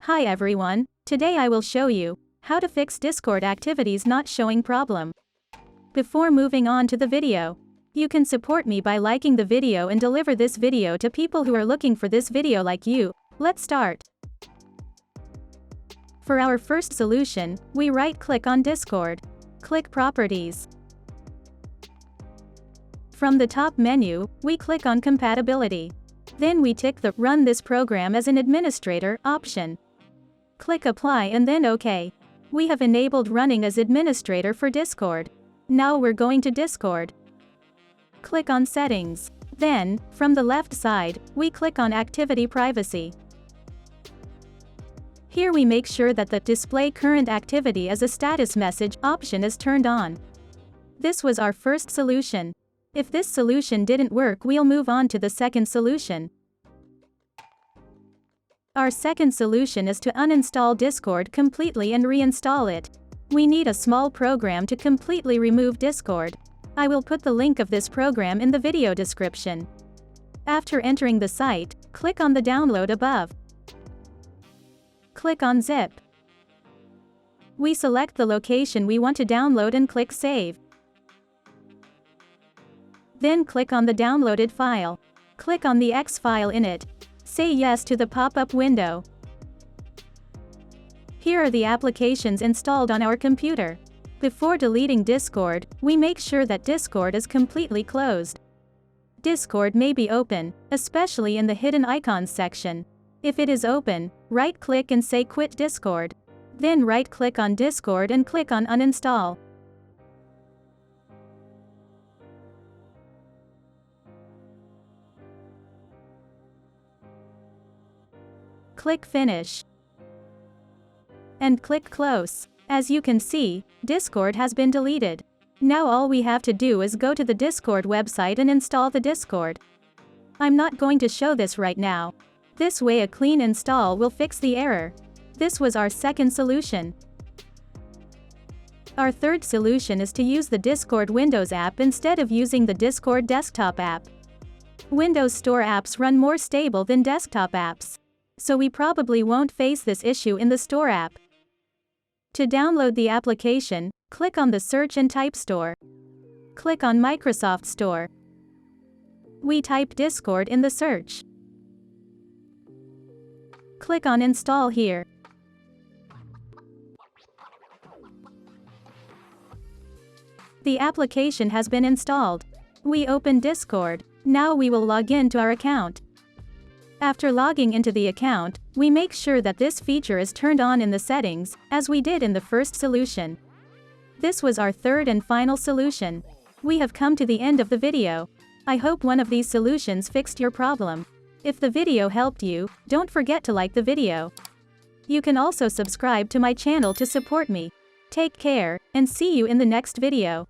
Hi everyone, today I will show you how to fix Discord activities not showing problem. Before moving on to the video, you can support me by liking the video and deliver this video to people who are looking for this video like you. Let's start. For our first solution, we right-click on Discord. Click Properties. From the top menu, we click on Compatibility. Then we tick the Run this program as an administrator option. Click Apply and then OK. We have enabled running as administrator for Discord. Now we're going to Discord. Click on Settings. Then, from the left side, we click on Activity Privacy. Here we make sure that the Display Current Activity as a Status Message option is turned on. This was our first solution. If this solution didn't work, we'll move on to the second solution. Our second solution is to uninstall Discord completely and reinstall it. We need a small program to completely remove Discord. I will put the link of this program in the video description. After entering the site, click on the download above. Click on Zip. We select the location we want to download and click Save. Then click on the downloaded file. Click on the X file in it. Say yes to the pop-up window. Here are the applications installed on our computer. Before deleting Discord, we make sure that Discord is completely closed. Discord may be open, especially in the hidden icons section. If it is open, right-click and say Quit Discord. Then right-click on Discord and click on Uninstall. Click Finish. And click Close. As you can see, Discord has been deleted. Now all we have to do is go to the Discord website and install the Discord. I'm not going to show this right now. This way a clean install will fix the error. This was our second solution. Our third solution is to use the Discord Windows app instead of using the Discord desktop app. Windows Store apps run more stable than desktop apps. So we probably won't face this issue in the Store app. To download the application, click on the Search and type Store. Click on Microsoft Store. We type Discord in the search. Click on Install here. The application has been installed. We open Discord. Now we will log in to our account. After logging into the account, we make sure that this feature is turned on in the settings, as we did in the first solution. This was our third and final solution. We have come to the end of the video. I hope one of these solutions fixed your problem. If the video helped you, don't forget to like the video. You can also subscribe to my channel to support me. Take care, and see you in the next video.